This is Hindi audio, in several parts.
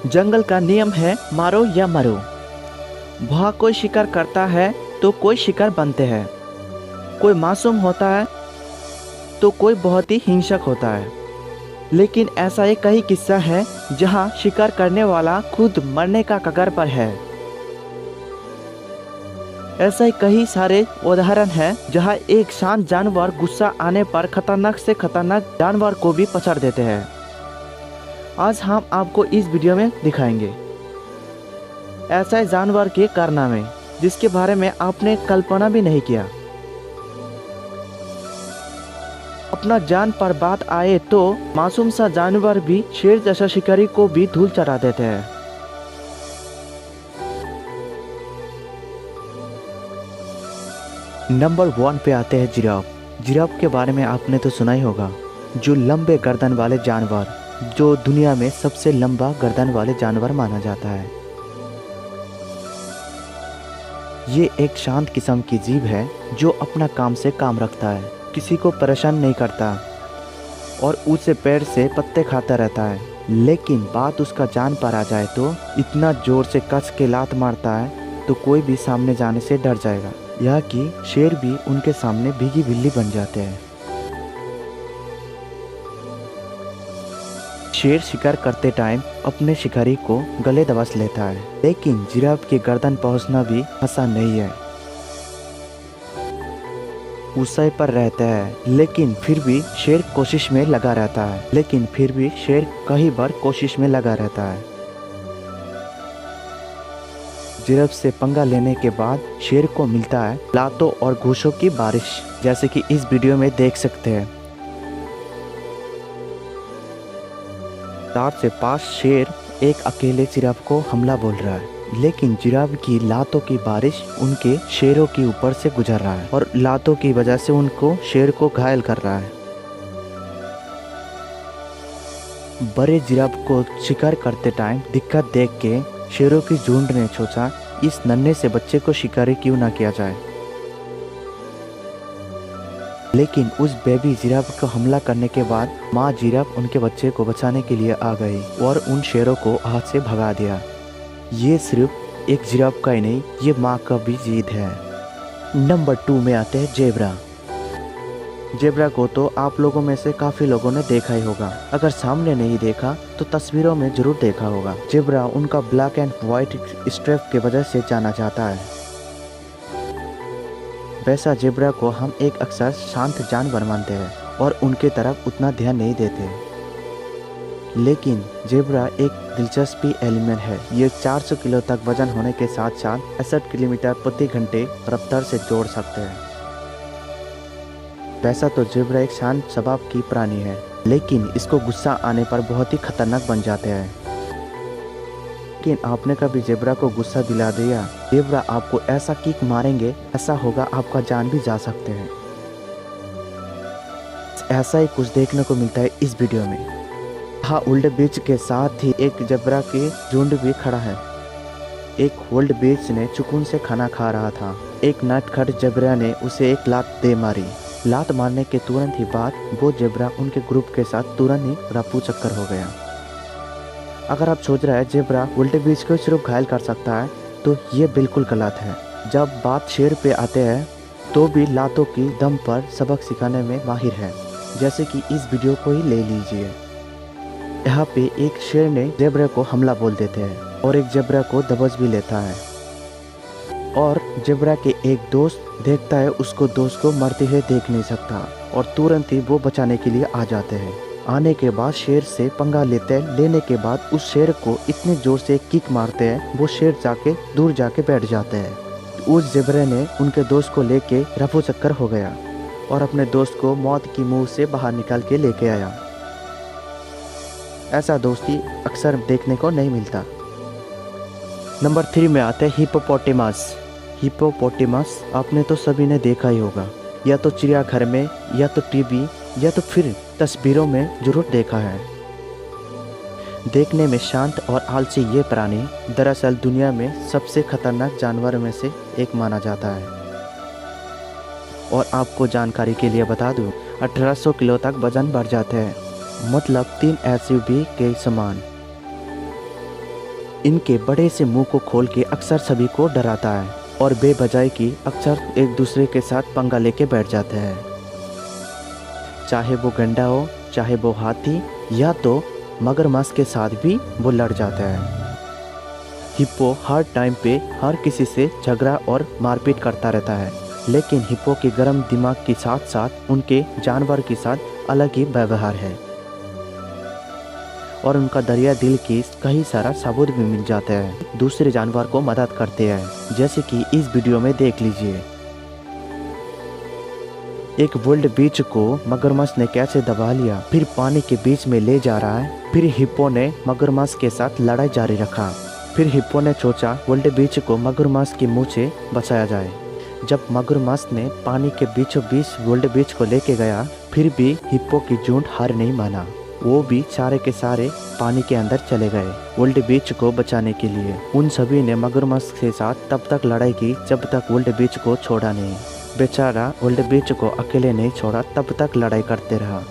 जंगल का नियम है मारो या मरो। वहाँ कोई शिकार करता है तो कोई शिकार बनते हैं। कोई मासूम होता है तो कोई बहुत ही हिंसक होता है। लेकिन ऐसा एक कई किस्सा है जहाँ शिकार करने वाला खुद मरने का कगार पर है। ऐसे कई सारे उदाहरण हैं जहाँ एक शांत जानवर गुस्सा आने पर खतरनाक से खतरनाक जानवर को भी पछाड़ देते हैं। आज हम आपको इस वीडियो में दिखाएंगे ऐसे जानवर के कारनामे जिसके बारे में आपने कल्पना भी नहीं किया। अपना जान पर बात आए तो मासूम सा जानवर भी शेर जैसा शिकारी को भी धूल चढ़ा देते हैं। नंबर 1 पे आते हैं जिराफ। जिराफ के बारे में आपने तो सुना ही होगा, जो लंबे गर्दन वाले जानवर, जो दुनिया में सबसे लंबा गर्दन वाले जानवर माना जाता है। ये एक शांत किस्म की जीव है जो अपना काम से काम रखता है, किसी को परेशान नहीं करता और ऊंचे पेड़ से पत्ते खाता रहता है। लेकिन बात उसका जान पर आ जाए तो इतना जोर से कस के लात मारता है तो कोई भी सामने जाने से डर जाएगा। यहाँ की शेर भी उनके सामने भीगी बिल्ली बन जाते हैं। शेर शिकार करते टाइम अपने शिकारी को गले दबास लेता है, लेकिन जिराफ के गर्दन पहुंचना भी आसान नहीं है। ऊंचाई पर रहता है लेकिन फिर भी शेर कोशिश में लगा रहता है। जिराफ से पंगा लेने के बाद शेर को मिलता है लातों और घूंसों की बारिश, जैसे कि इस वीडियो में देख सकते हैं। 4 से 5 शेर एक अकेले जिराफ को हमला बोल रहा है, लेकिन जिराफ की लातों की बारिश उनके शेरों के ऊपर से गुजर रहा है और लातों की वजह से उनको शेर को घायल कर रहा है। बड़े जिराफ को शिकार करते टाइम दिक्कत देख के शेरों की झुंड ने सोचा इस नन्हे से बच्चे को शिकारी क्यों ना किया जाए। लेकिन उस बेबी जिराफ को हमला करने के बाद माँ जिराफ उनके बच्चे को बचाने के लिए आ गई और उन शेरों को हाथ से भगा दिया। ये सिर्फ एक जिराफ का ही नहीं, ये माँ का भी जीत है। नंबर 2 में आते हैं जेब्रा। जेब्रा को तो आप लोगों में से काफ़ी लोगों ने देखा ही होगा, अगर सामने नहीं देखा तो तस्वीरों में जरूर देखा होगा। जेब्रा उनका ब्लैक एंड व्हाइट स्ट्रिप की वजह से जाना जाता है। वैसा जेब्रा को हम एक अक्सर शांत जानवर मानते हैं और उनके तरफ उतना ध्यान नहीं देते, लेकिन जेब्रा एक दिलचस्पी एलिमेंट है। ये 400 किलो तक वजन होने के साथ साथ 61 किलोमीटर प्रति घंटे रफ्तार से दौड़ सकते हैं। वैसा तो जेब्रा एक शांत स्वभाव की प्राणी है, लेकिन इसको गुस्सा आने पर बहुत ही खतरनाक बन जाते हैं। लेकिन आपने कभी जेब्रा को गुस्सा दिला दिया, जेब्रा आपको ऐसा किक मारेंगे, ऐसा होगा आपका जान भी जा सकते हैं। ऐसा ही कुछ देखने को मिलता है इस वीडियो में। हाँ, ओल्ड बीच के साथ ही एक जेब्रा के झुंड भी खड़ा है। एक ओल्ड बीच ने सुकून से खाना खा रहा था। एक नटखट जेब्रा ने उसे एक लात दे मारी। लात मारने के तुरंत ही बाद वो जेब्रा उनके ग्रुप के साथ तुरंत ही रफू चक्कर हो गया। अगर आप सोच रहे हैं जेब्रा उल्टे बीच को सिर्फ घायल कर सकता है तो ये बिल्कुल गलत है। जब बात शेर पे आते हैं तो भी लातों की दम पर सबक सिखाने में माहिर है, जैसे कि इस वीडियो को ही ले लीजिए। यहाँ पे एक शेर ने जेब्रा को हमला बोल देते हैं और एक जेब्रा को दबोच भी लेता है और जेब्रा के एक दोस्त देखता है उसको दोस्त को मरते हुए देख नहीं सकता और तुरंत ही वो बचाने के लिए आ जाते हैं। आने के बाद शेर से पंगा लेने के बाद उस शेर को इतने जोर से किक मारते हैं वो शेर जाके दूर जाके बैठ जाते हैं। उस जेब्रा ने उनके दोस्त को लेके रफू चक्कर हो गया और अपने दोस्त को मौत की मुंह से बाहर निकाल के लेके आया। ऐसा दोस्ती अक्सर देखने को नहीं मिलता। नंबर 3 में आते हैं हिप्पोपोटेमस। हिप्पोपोटेमस आपने तो सभी ने देखा ही होगा, या तो चिड़ियाघर में, या तो टीवी, या तो फिर तस्वीरों में जरूर देखा है। देखने में शांत और आलसी ये प्राणी दरअसल दुनिया में सबसे खतरनाक जानवर में से एक माना जाता है। और आपको जानकारी के लिए बता दूं, 1800 किलो तक वजन बढ़ जाते हैं, मतलब 3 SUV के समान। इनके बड़े से मुंह को खोल के अक्सर सभी को डराता है और बेवजह की अक्सर एक दूसरे के साथ पंगा लेके बैठ जाते हैं, चाहे वो गैंडा हो, चाहे वो हाथी या तो मगरमच्छ के साथ भी वो लड़ जाता है। हिप्पो हर टाइम पे हर किसी से झगड़ा और मारपीट करता रहता है, लेकिन हिप्पो के गर्म दिमाग के साथ साथ उनके जानवर के साथ अलग ही व्यवहार है और उनका दरिया दिल की कई सारा सबूत भी मिल जाते हैं, दूसरे जानवर को मदद करते हैं, जैसे कि इस वीडियो में देख लीजिए। एक वर्ल्ड बीच को मगरमच्छ ने कैसे दबा लिया, फिर पानी के बीच में ले जा रहा है। फिर हिप्पो ने मगरमच्छ के साथ लड़ाई जारी रखा। फिर हिप्पो ने सोचा वर्ल्ड बीच को मगरमच्छ के मुंह से बचाया जाए। जब मगरमच्छ ने पानी के बीचों बीच वर्ल्ड बीच को लेके गया, फिर भी हिप्पो की झुंड हार नहीं माना। वो भी सारे के सारे पानी के अंदर चले गए वर्ल्ड बीच को बचाने के लिए। उन सभी ने मगरमच्छ के साथ तब तक लड़ाई की जब तक वर्ल्ड बीच को छोड़ा नहीं। बेचारा वर्ल्ड बीच को अकेले नहीं छोड़ा, तब तक लड़ाई करते रहा।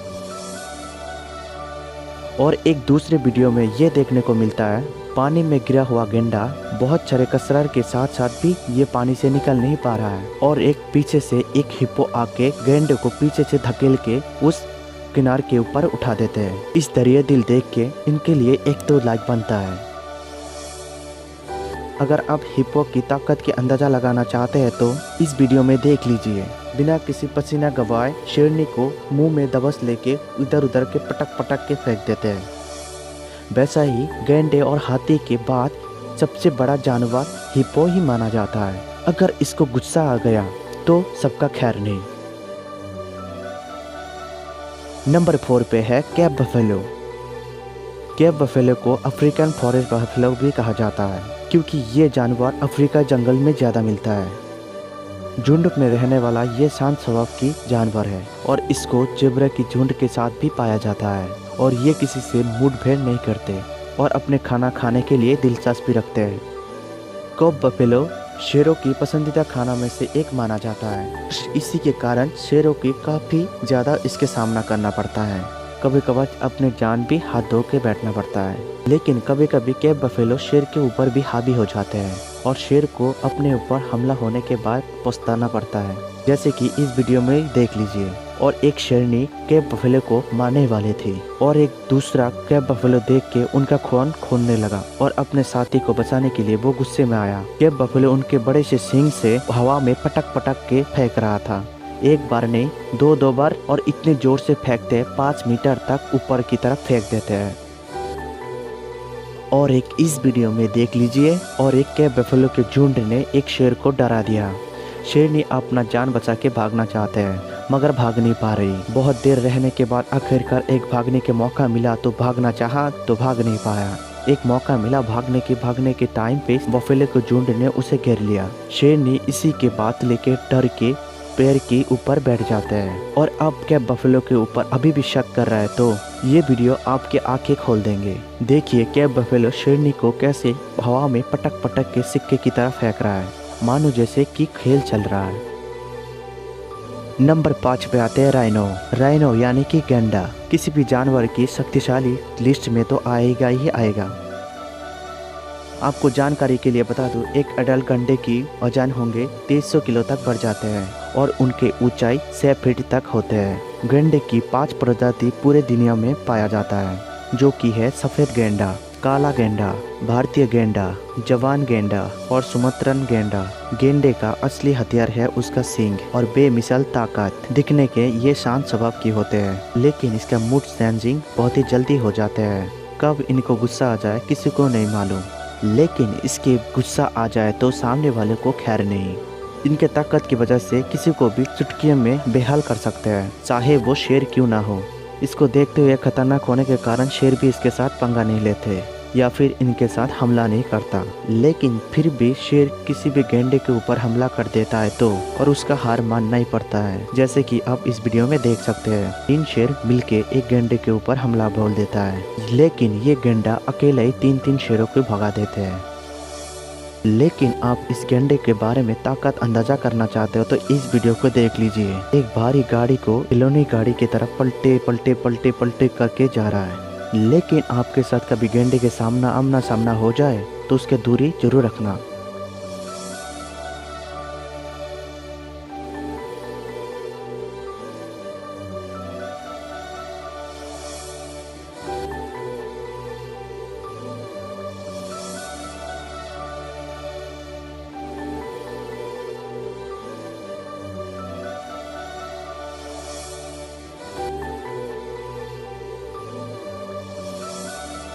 और एक दूसरे वीडियो में ये देखने को मिलता है, पानी में गिरा हुआ गेंडा बहुत सारे कसरत के साथ साथ भी ये पानी से निकल नहीं पा रहा है और एक पीछे से एक हिप्पो आके गेंडे को पीछे से धकेल के उस किनारे के ऊपर उठा देते हैं। इस दरिया दिल देख के इनके लिए एक तो लाइक बनता है। अगर आप हिप्पो की ताकत की अंदाजा लगाना चाहते हैं तो इस वीडियो में देख लीजिए। बिना किसी पसीना गवाए शेरनी को मुंह में दबस लेके इधर उधर के पटक पटक के फेंक देते हैं। वैसा ही गैंडे और हाथी के बाद सबसे बड़ा जानवर हिप्पो ही माना जाता है। अगर इसको गुस्सा आ गया तो सबका खैर नहीं। नंबर 4 पे है केप बफेलो। केप बफेलो को अफ्रीकन फॉरेस्ट बफेलो भी कहा जाता है, क्योंकि ये जानवर अफ्रीका जंगल में ज़्यादा मिलता है। झुंड में रहने वाला ये शांत स्वभाव की जानवर है और इसको जेब्रा की झुंड के साथ भी पाया जाता है और ये किसी से मुठभेड़ नहीं करते और अपने खाना खाने के लिए दिलचस्पी रखते हैं। केप बफेलो शेरों की पसंदीदा खाना में से एक माना जाता है। इसी के कारण शेरों की काफ़ी ज़्यादा इसके सामना करना पड़ता है। कभी कभार अपने जान भी हाथ धो के बैठना पड़ता है, लेकिन कभी कभी केप बफेलो शेर के ऊपर भी हावी हो जाते हैं और शेर को अपने ऊपर हमला होने के बाद पछताना पड़ता है, जैसे कि इस वीडियो में देख लीजिए। और एक शेरनी केप बफेलो को मारने वाली थी और एक दूसरा केप बफेलो देख के उनका खून खोलने लगा और अपने साथी को बचाने के लिए वो गुस्से में आया। केप बफेलो उनके बड़े से सींग से हवा में पटक पटक के फेंक रहा था। एक बार नहीं, दो बार, और इतने जोर से फेंकते 5 मीटर तक ऊपर की तरफ फेंक देते हैं। और एक इस वीडियो में देख लीजिए। और एक केप बफेलो के झुंड ने एक शेर को डरा दिया। शेरनी अपना जान बचा के भागना चाहते हैं मगर भाग नहीं पा रही। बहुत देर रहने के बाद आखिरकार एक भागने के मौका मिला तो भागना चाहा तो भाग नहीं पाया। एक मौका मिला भागने के टाइम पे बफेलो के झुंड ने उसे घेर लिया। शेरनी इसी के बात लेके डर के पैर के ऊपर बैठ जाते हैं और अब केप बफेलो के ऊपर अभी भी शक कर रहा है तो ये वीडियो आपके आंखें खोल देंगे। देखिए केप बफेलो शेरनी को कैसे हवा में पटक पटक के सिक्के की तरह फेंक रहा है, मानो जैसे कि खेल चल रहा है। नंबर 5 पे आते हैं राइनो। राइनो यानी कि गैंडा किसी भी जानवर की शक्तिशाली लिस्ट में तो आएगा ही आएगा। आपको जानकारी के लिए बता दूं, एक अडल्ट गैंडे की वजन होंगे 300 किलो तक बढ़ जाते हैं और उनके ऊंचाई 6 फीट तक होते हैं। गैंडे की 5 प्रजाति पूरे दुनिया में पाया जाता है, जो कि है सफ़ेद गैंडा, काला गेंडा, भारतीय गेंडा, जवान गेंडा और सुमत्रन गेंडा। गेंडे का असली हथियार है उसका सींग और बेमिसाल ताकत। दिखने के ये शांत स्वभाव की होते हैं, लेकिन इसका मूड चेंजिंग बहुत ही जल्दी हो जाते हैं। कब इनको गुस्सा आ जाए किसी को नहीं मालूम, लेकिन इसके गुस्सा आ जाए तो सामने वाले को खैर नहीं। इनके ताकत की वजह से किसी को भी चुटकियों में बेहाल कर सकते हैं, चाहे वो शेर क्यों ना हो। इसको देखते हुए खतरनाक होने के कारण शेर भी इसके साथ पंगा नहीं लेते। या फिर इनके साथ हमला नहीं करता। लेकिन फिर भी शेर किसी भी गैंडे के ऊपर हमला कर देता है तो और उसका हार मानना ही पड़ता है। जैसे कि आप इस वीडियो में देख सकते हैं, 3 शेर मिलके एक गैंडे के ऊपर हमला बोल देता है, लेकिन ये गैंडा अकेले ही 3-3 शेरों को भगा देते हैं। लेकिन आप इस गैंडे के बारे में ताकत अंदाजा करना चाहते हो तो इस वीडियो को देख लीजिए। एक भारी गाड़ी को खिलौनी गाड़ी की तरफ पलटे पलटे पलटे पलटे करके जा रहा है। लेकिन आपके साथ कभी गैंडे के आमना सामना हो जाए तो उसके दूरी जरूर रखना।